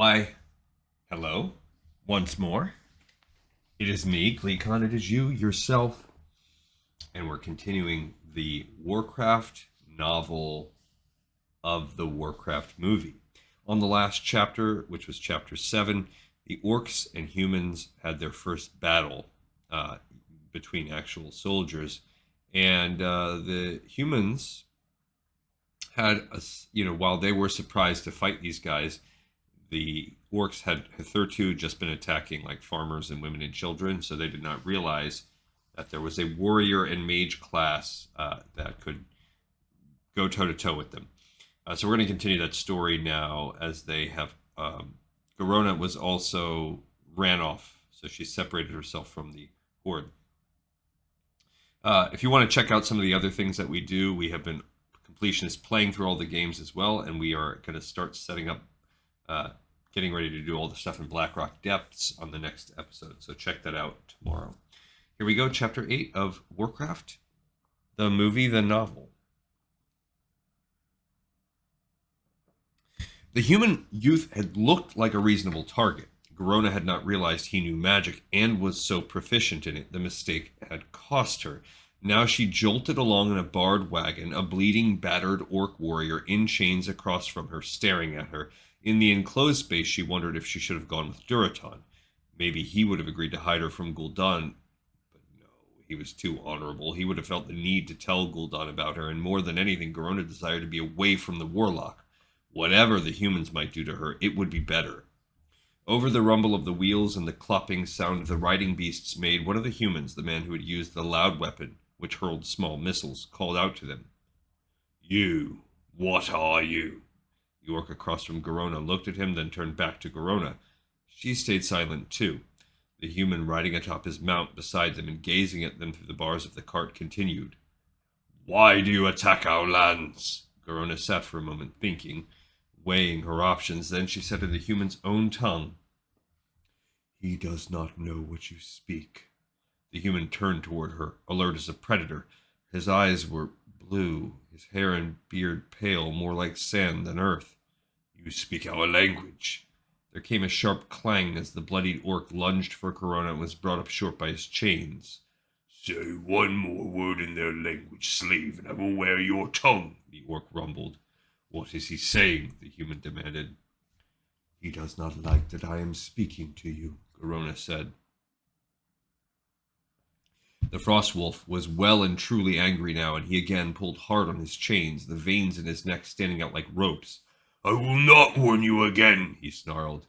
Why, hello, once more. It is me, Gleekon. It is you, yourself. And we're continuing the Warcraft novel of the Warcraft movie. On the last chapter, which was chapter 7, the Orcs and Humans had their first battle uh, between actual soldiers. And the humans while they were surprised to fight these guys, the orcs had hitherto just been attacking like farmers and women and children, so they did not realize that there was a warrior and mage class that could go toe to toe with them. So we're going to continue that story now as they have. Garona was also ran off, so she separated herself from the horde. If you want to check out some of the other things that we do, we have been completionists playing through all the games as well, and we are going to start setting up getting ready to do all the stuff in Blackrock Depths on the next episode. So check that out tomorrow. Here we go, Chapter 8 of Warcraft, the movie, the novel. The human youth had looked like a reasonable target. Garona had not realized he knew magic and was so proficient in it. The mistake had cost her. Now she jolted along in a barred wagon, a bleeding, battered orc warrior in chains across from her, staring at her. In the enclosed space, she wondered if she should have gone with Duraton. Maybe he would have agreed to hide her from Gul'dan, but no, he was too honorable. He would have felt the need to tell Gul'dan about her, and more than anything, Garona desired to be away from the warlock. Whatever the humans might do to her, it would be better. Over the rumble of the wheels and the clopping sound of the riding beasts made, one of the humans, the man who had used the loud weapon, which hurled small missiles, called out to them. "You, what are you?" The orc across from Garona looked at him, then turned back to Garona. She stayed silent, too. The human riding atop his mount beside them and gazing at them through the bars of the cart continued. "Why do you attack our lands?" Garona sat for a moment, thinking, weighing her options. Then she said in the human's own tongue, "He does not know what you speak." The human turned toward her, alert as a predator. His eyes were blue, his hair and beard pale, more like sand than earth. "You speak our language." There came a sharp clang as the bloodied orc lunged for Garona and was brought up short by his chains. "Say one more word in their language, slave, and I will wear your tongue," the orc rumbled. "What is he saying?" the human demanded. "He does not like that I am speaking to you," Garona said. The Frostwolf was well and truly angry now, and he again pulled hard on his chains, the veins in his neck standing out like ropes. "I will not warn you again," he snarled.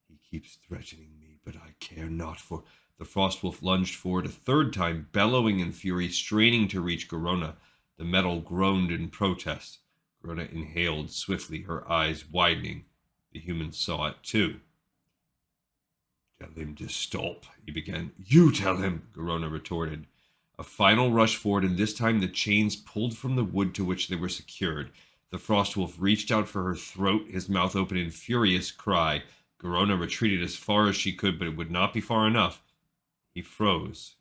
"He keeps threatening me, but I care not for—" The Frostwolf lunged forward a third time, bellowing in fury, straining to reach Garona. The metal groaned in protest. Garona inhaled swiftly, her eyes widening. The human saw it, too. "Tell him to stop," he began. "You tell him," Garona retorted. A final rush forward, and this time the chains pulled from the wood to which they were secured. The Frostwolf reached out for her throat, his mouth open in furious cry. Garona retreated as far as she could, but it would not be far enough. He froze,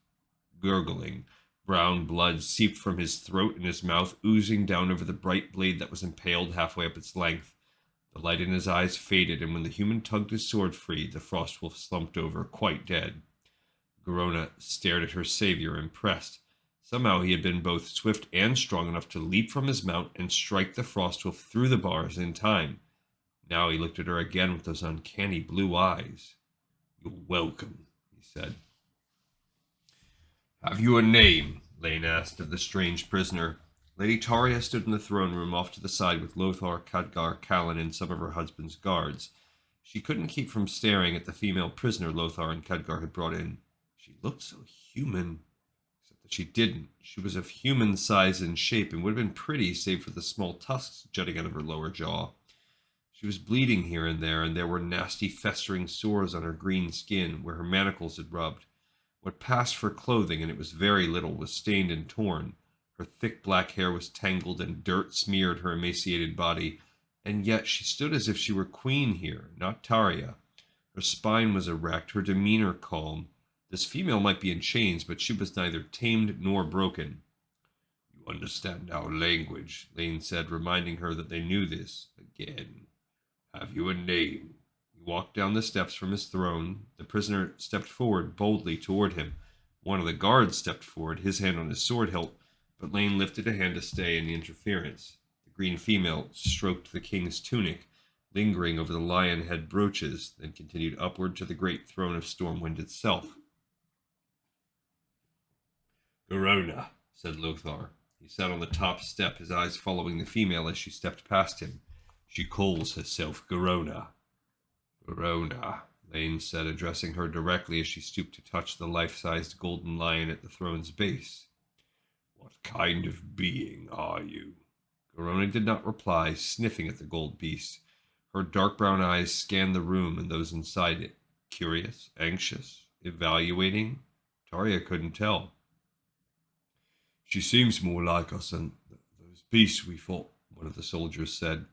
gurgling. Brown blood seeped from his throat and his mouth, oozing down over the bright blade that was impaled halfway up its length. The light in his eyes faded, and when the human tugged his sword free, the Frostwolf slumped over, quite dead. Garona stared at her savior, impressed. Somehow he had been both swift and strong enough to leap from his mount and strike the Frostwolf through the bars in time. Now he looked at her again with those uncanny blue eyes. "You're welcome," he said. "Have you a name?" Lane asked of the strange prisoner. Lady Taria stood in the throne room off to the side with Lothar, Khadgar, Callan, and some of her husband's guards. She couldn't keep from staring at the female prisoner Lothar and Khadgar had brought in. She looked so human, except that she didn't. She was of human size and shape and would have been pretty save for the small tusks jutting out of her lower jaw. She was bleeding here and there were nasty festering sores on her green skin where her manacles had rubbed. What passed for clothing, and it was very little, was stained and torn. Her thick black hair was tangled, and dirt smeared her emaciated body, and yet she stood as if she were queen here, not Taria. Her spine was erect, her demeanor calm. This female might be in chains, but she was neither tamed nor broken. "You understand our language," Lane said, reminding her that they knew this. "Again, have you a name? You He walked down the steps from his throne. The prisoner stepped forward boldly toward him. One of the guards stepped forward, his hand on his sword hilt, but Lane lifted a hand to stay any interference. The green female stroked the king's tunic, lingering over the lion head brooches, then continued upward to the great throne of Stormwind itself. Garona, said Lothar. He sat on the top step, his eyes following the female as she stepped past him. She calls herself Garona. Garona, Lane said, addressing her directly as she stooped to touch the life-sized golden lion at the throne's base. What kind of being are you? Garona did not reply, sniffing at the gold beast. Her dark brown eyes scanned the room and those inside it. Curious, anxious, evaluating? Taria couldn't tell. She seems more like us than those beasts we fought, one of the soldiers said.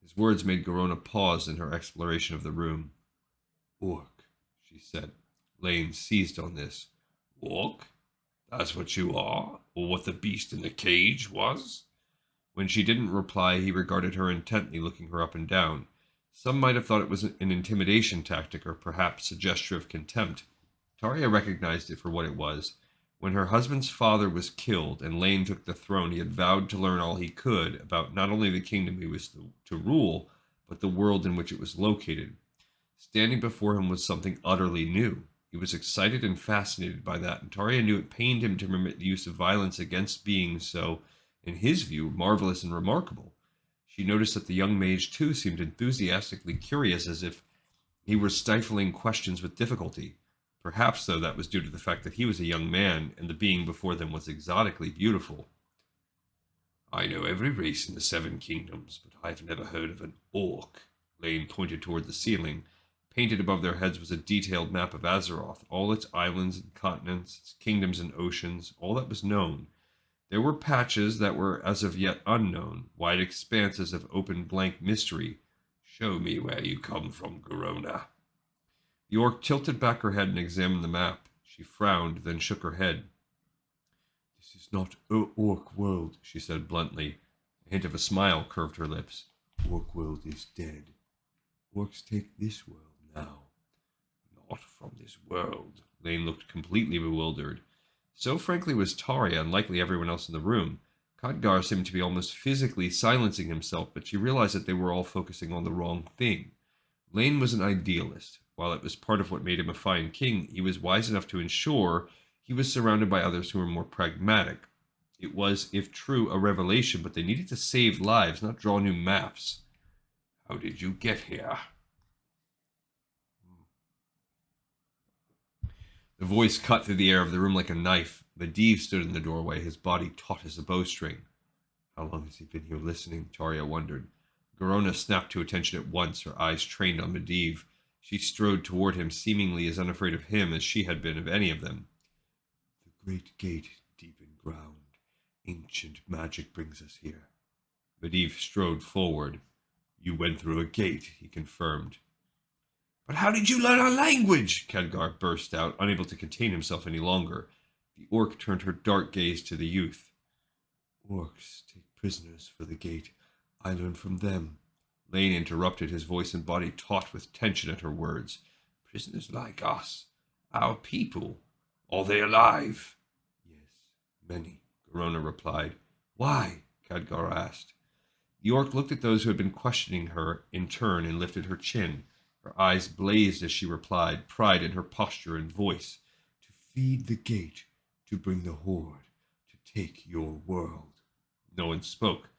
His words made Garona pause in her exploration of the room. Orc, she said. Lane seized on this. Orc? That's what you are? Or what the beast in the cage was? When she didn't reply, he regarded her intently, looking her up and down. Some might have thought it was an intimidation tactic, or perhaps a gesture of contempt. Taria recognized it for what it was. When her husband's father was killed and Lane took the throne, he had vowed to learn all he could about not only the kingdom he was to rule, but the world in which it was located. Standing before him was something utterly new. He was excited and fascinated by that, and Taria knew it pained him to permit the use of violence against beings so, in his view, marvelous and remarkable. She noticed that the young mage, too, seemed enthusiastically curious, as if he were stifling questions with difficulty. Perhaps, though, that was due to the fact that he was a young man, and the being before them was exotically beautiful. I know every race in the Seven Kingdoms, but I've never heard of an orc. Lane pointed toward the ceiling. Painted above their heads was a detailed map of Azeroth, all its islands and continents, its kingdoms and oceans, all that was known. There were patches that were as of yet unknown, wide expanses of open blank mystery. Show me where you come from, Garona. The orc tilted back her head and examined the map. She frowned, then shook her head. This is not Orc world, she said bluntly. A hint of a smile curved her lips. Orc world is dead. Orcs take this world now. Not from this world. Lane looked completely bewildered. So frankly was Taria, and likely everyone else in the room. Khadgar seemed to be almost physically silencing himself, but she realized that they were all focusing on the wrong thing. Lane was an idealist. While it was part of what made him a fine king, he was wise enough to ensure he was surrounded by others who were more pragmatic. It was, if true, a revelation, but they needed to save lives, not draw new maps. How did you get here? The voice cut through the air of the room like a knife. Medivh stood in the doorway, his body taut as a bowstring. How long has he been here listening? Taria wondered. Garona snapped to attention at once, her eyes trained on Medivh. She strode toward him, seemingly as unafraid of him as she had been of any of them. The great gate deep in ground. Ancient magic brings us here. Medivh strode forward. You went through a gate, he confirmed. But how did you learn our language? Khadgar burst out, unable to contain himself any longer. The orc turned her dark gaze to the youth. Orcs take prisoners for the gate. I learn from them. Lane interrupted, his voice and body taut with tension at her words. Prisoners like us. Our people. Are they alive? Yes, many, Garona replied. Why? Khadgar asked. The orc looked at those who had been questioning her in turn and lifted her chin. Her eyes blazed as she replied, pride in her posture and voice. To feed the gate, to bring the horde, to take your world. No one spoke.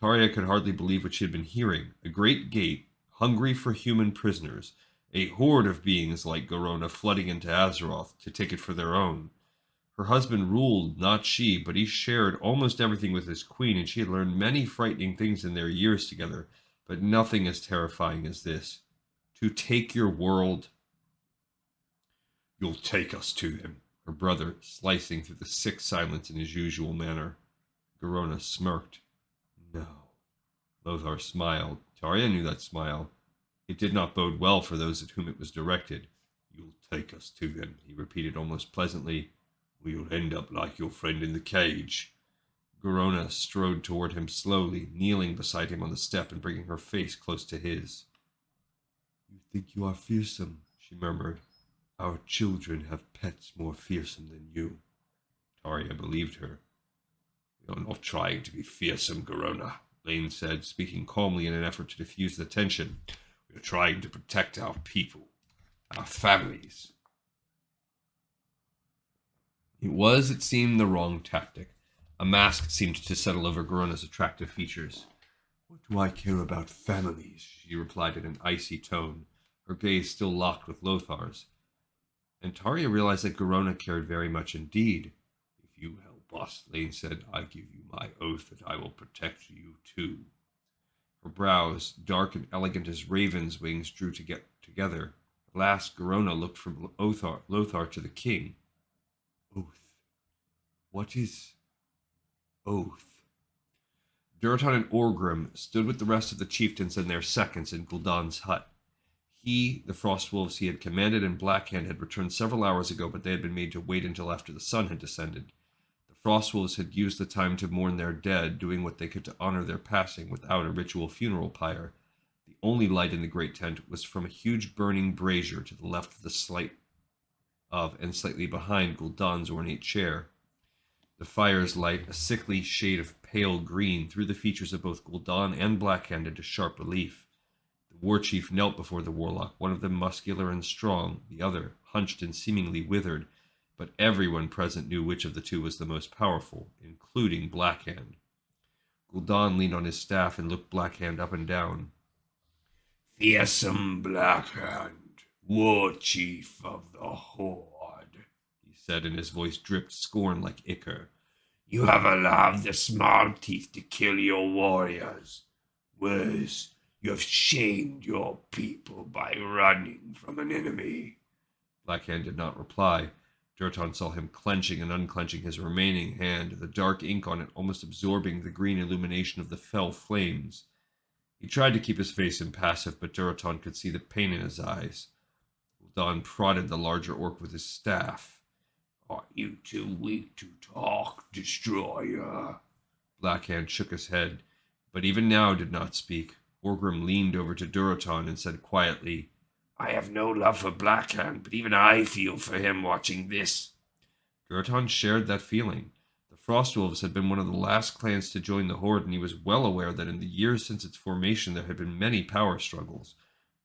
Taria could hardly believe what she had been hearing. A great gate, hungry for human prisoners. A horde of beings like Garona flooding into Azeroth to take it for their own. Her husband ruled, not she, but he shared almost everything with his queen, and she had learned many frightening things in their years together, but nothing as terrifying as this. To take your world. You'll take us to them, her brother slicing through the sick silence in his usual manner. Garona smirked. No. Lothar smiled. Taria knew that smile. It did not bode well for those at whom it was directed. You'll take us to them, he repeated almost pleasantly. Or you'll end up like your friend in the cage. Garona strode toward him slowly, kneeling beside him on the step and bringing her face close to his. You think you are fearsome, she murmured. Our children have pets more fearsome than you. Taria believed her. We are not trying to be fearsome, Garona, Lane said, speaking calmly in an effort to diffuse the tension. We are trying to protect our people, our families. It was, it seemed, the wrong tactic. A mask seemed to settle over Garona's attractive features. What do I care about families? She replied in an icy tone, her gaze still locked with Lothar's. And Taria realized that Garona cared very much indeed. If you help us, Lane said, I give you my oath that I will protect you too. Her brows, dark and elegant as raven's wings, drew together. At last, Garona looked from Lothar to the king. Oath. What is oath? Duraton and Orgrim stood with the rest of the chieftains and their seconds in Gul'dan's hut. He, the Frostwolves he had commanded, and Blackhand had returned several hours ago, but they had been made to wait until after the sun had descended. The Frostwolves had used the time to mourn their dead, doing what they could to honor their passing without a ritual funeral pyre. The only light in the great tent was from a huge burning brazier to the left of and slightly behind Gul'dan's ornate chair. The fire's light, a sickly shade of pale green, threw the features of both Gul'dan and Blackhand into sharp relief. The war chief knelt before the warlock, one of them muscular and strong, the other hunched and seemingly withered, but everyone present knew which of the two was the most powerful, including Blackhand. Gul'dan leaned on his staff and looked Blackhand up and down. Fearsome Blackhand, war chief of the Horde, he said, and his voice dripped scorn like ichor. You have allowed the small teeth to kill your warriors. Worse, you have shamed your people by running from an enemy. Blackhand did not reply. Duraton saw him clenching and unclenching his remaining hand, the dark ink on it almost absorbing the green illumination of the fell flames. He tried to keep his face impassive, but Duraton could see the pain in his eyes. Gul'dan prodded the larger orc with his staff. Are you too weak to talk, destroyer? Blackhand shook his head, but even now did not speak. Orgrim leaned over to Duraton and said quietly, I have no love for Blackhand, but even I feel for him watching this. Duraton shared that feeling. The Frostwolves had been one of the last clans to join the Horde, and he was well aware that in the years since its formation there had been many power struggles.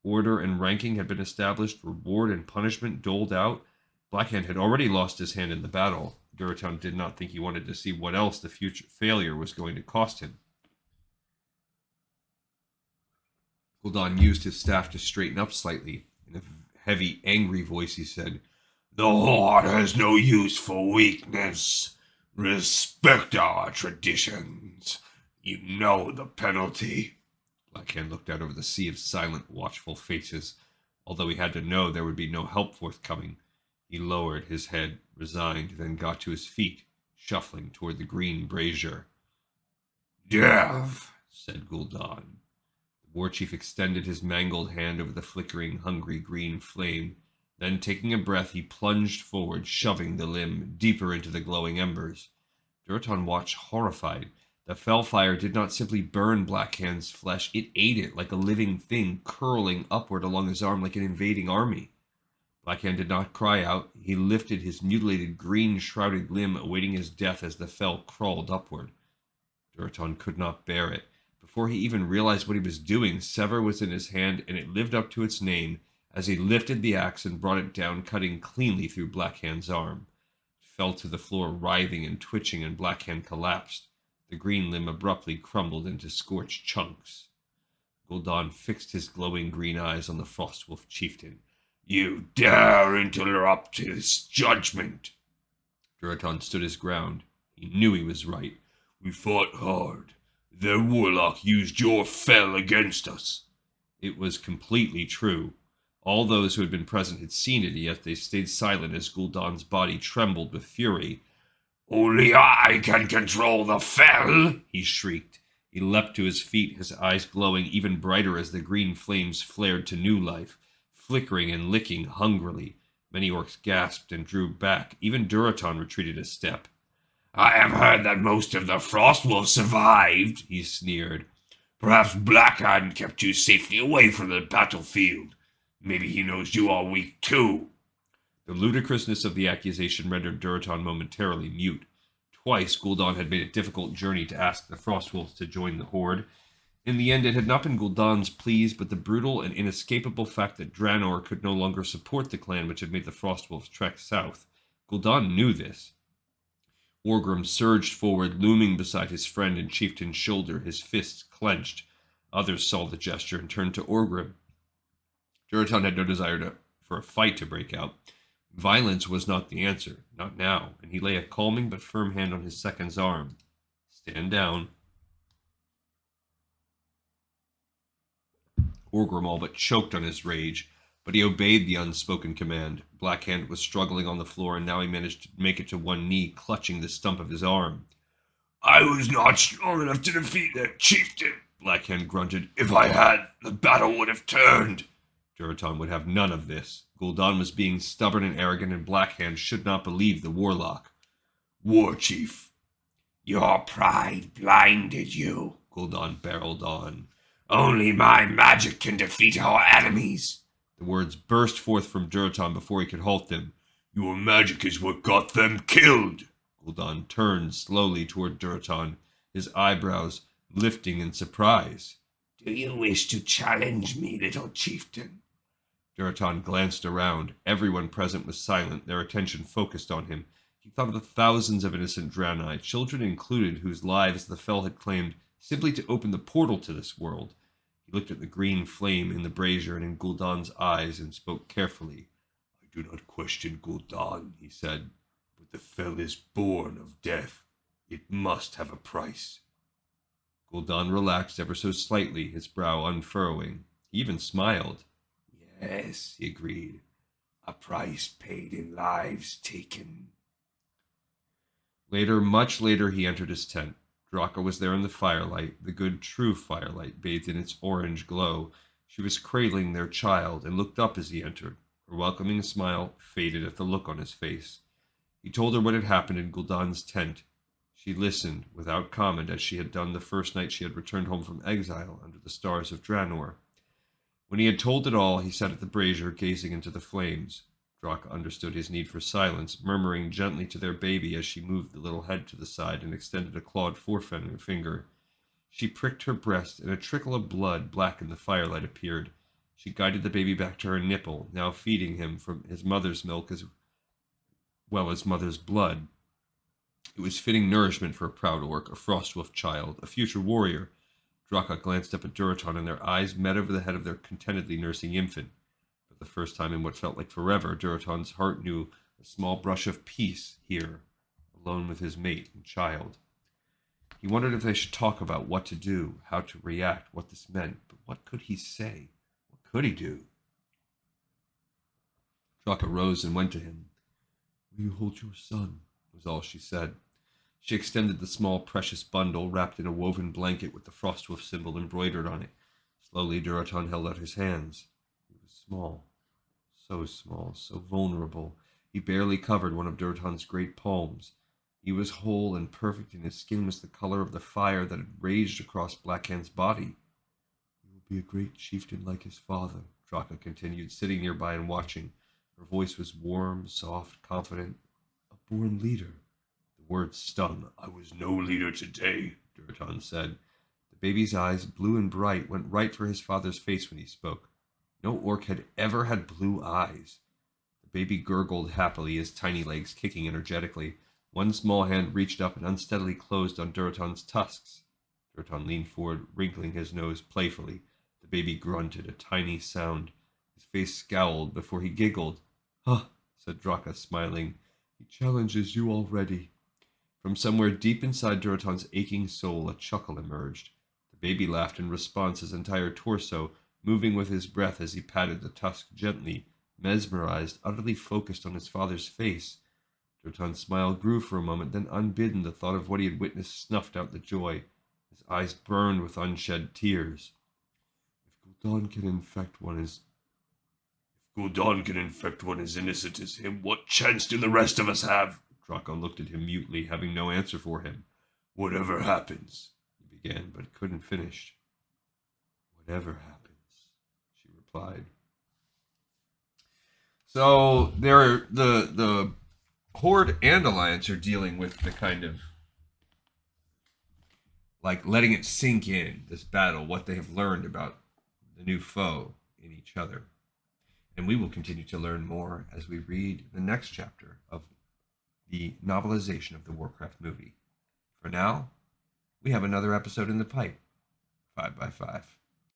Order and ranking had been established, reward and punishment doled out. Blackhand had already lost his hand in the battle. Duraton did not think he wanted to see what else the future failure was going to cost him. Gul'dan used his staff to straighten up slightly. In a heavy, angry voice he said, The Horde has no use for weakness. Respect our traditions. You know the penalty. Blackhand looked out over the sea of silent, watchful faces. Although he had to know there would be no help forthcoming, he lowered his head, resigned, then got to his feet, shuffling toward the green brazier. Death, said Gul'dan. The war chief extended his mangled hand over the flickering, hungry green flame. Then, taking a breath, he plunged forward, shoving the limb deeper into the glowing embers. Duraton watched horrified. The fell fire did not simply burn Blackhand's flesh, it ate it like a living thing, curling upward along his arm like an invading army. Blackhand did not cry out. He lifted his mutilated, green-shrouded limb, awaiting his death as the fell crawled upward. Duraton could not bear it. Before he even realized what he was doing, Sever was in his hand, and it lived up to its name as he lifted the axe and brought it down, cutting cleanly through Blackhand's arm. It fell to the floor, writhing and twitching, and Blackhand collapsed. The green limb abruptly crumbled into scorched chunks. Gul'dan fixed his glowing green eyes on the Frostwolf chieftain. You dare interrupt his judgment. Duraton stood his ground. He knew he was right. We fought hard. Their warlock used your fell against us. It was completely true. All those who had been present had seen it, yet they stayed silent as Gul'dan's body trembled with fury. Only I can control the fell, he shrieked. He leapt to his feet, his eyes glowing even brighter as the green flames flared to new life, flickering and licking hungrily. Many orcs gasped and drew back. Even Duraton retreated a step. I have heard that most of the Frostwolves survived, he sneered. Perhaps Blackhand kept you safely away from the battlefield. Maybe he knows you are weak too. The ludicrousness of the accusation rendered Duraton momentarily mute. Twice Gul'dan had made a difficult journey to ask the Frostwolves to join the Horde. In the end, it had not been Gul'dan's pleas, but the brutal and inescapable fact that Draenor could no longer support the clan which had made the Frostwolves trek south. Gul'dan knew this. Orgrim surged forward, looming beside his friend and chieftain's shoulder, his fists clenched. Others saw the gesture and turned to Orgrim. Duraton had no desire for a fight to break out. Violence was not the answer, not now, and he lay a calming but firm hand on his second's arm. Stand down. Orgrim all but choked on his rage, but he obeyed the unspoken command. Blackhand was struggling on the floor, and now he managed to make it to one knee, clutching the stump of his arm. I was not strong enough to defeat that chieftain, Blackhand grunted. If I had, the battle would have turned. Duraton would have none of this. Gul'dan was being stubborn and arrogant, and Blackhand should not believe the warlock. War Chief, your pride blinded you, Gul'dan barreled on. Only my magic can defeat our enemies. The words burst forth from Duraton before he could halt them. Your magic is what got them killed. Gul'dan turned slowly toward Duraton, his eyebrows lifting in surprise. Do you wish to challenge me, little chieftain? Duraton glanced around. Everyone present was silent, their attention focused on him. He thought of the thousands of innocent Draenei, children included, whose lives the Fel had claimed simply to open the portal to this world. He looked at the green flame in the brazier and in Gul'dan's eyes and spoke carefully. I do not question Gul'dan, he said, but the Fel is born of death. It must have a price. Gul'dan relaxed ever so slightly, his brow unfurrowing. He even smiled. Yes, he agreed. A price paid in lives taken. Later, much later, he entered his tent. Draka was there in the firelight, the good true firelight, bathed in its orange glow. She was cradling their child, and looked up as he entered. Her welcoming smile faded at the look on his face. He told her what had happened in Gul'dan's tent. She listened, without comment, as she had done the first night she had returned home from exile under the stars of Draenor. When he had told it all, he sat at the brazier, gazing into the flames. Draka understood his need for silence, murmuring gently to their baby as she moved the little head to the side and extended a clawed forefinger. She pricked her breast, and a trickle of blood, black in the firelight, appeared. She guided the baby back to her nipple, now feeding him from his mother's milk as well as mother's blood. It was fitting nourishment for a proud orc, a Frostwolf child, a future warrior. Draka glanced up at Duraton, and their eyes met over the head of their contentedly nursing infant. For the first time in what felt like forever, Duraton's heart knew a small brush of peace here, alone with his mate and child. He wondered if they should talk about what to do, how to react, what this meant, but what could he say? What could he do? Draka rose and went to him. "Will you hold your son?" was all she said. She extended the small, precious bundle, wrapped in a woven blanket with the Frostwolf symbol embroidered on it. Slowly, Duraton held out his hands. He was small, so vulnerable. He barely covered one of Duraton's great palms. He was whole and perfect, and his skin was the color of the fire that had raged across Blackhand's body. "He will be a great chieftain like his father," Draka continued, sitting nearby and watching. Her voice was warm, soft, confident. "A born leader." The words stung. "I was no leader today," Duraton said. The baby's eyes, blue and bright, went right for his father's face when he spoke. No orc had ever had blue eyes. The baby gurgled happily, his tiny legs kicking energetically. One small hand reached up and unsteadily closed on Duraton's tusks. Duraton leaned forward, wrinkling his nose playfully. The baby grunted, a tiny sound. His face scowled before he giggled. "Huh," said Draka, smiling. "He challenges you already." From somewhere deep inside Duraton's aching soul, a chuckle emerged. The baby laughed in response, his entire torso moving with his breath as he patted the tusk gently, mesmerized, utterly focused on his father's face. Duraton's smile grew for a moment, then unbidden, the thought of what he had witnessed snuffed out the joy. His eyes burned with unshed tears. If Gul'dan can infect one as innocent as him, what chance do the rest of us have?" Draka looked at him mutely, having no answer for him. "Whatever happens," he began, but couldn't finish. "Whatever happens," she replied. So the Horde and Alliance are dealing with the kind of like letting it sink in, this battle, what they have learned about the new foe in each other. And we will continue to learn more as we read the next chapter of the novelization of the Warcraft movie. For now, we have another episode in the pipe. 5 by 5.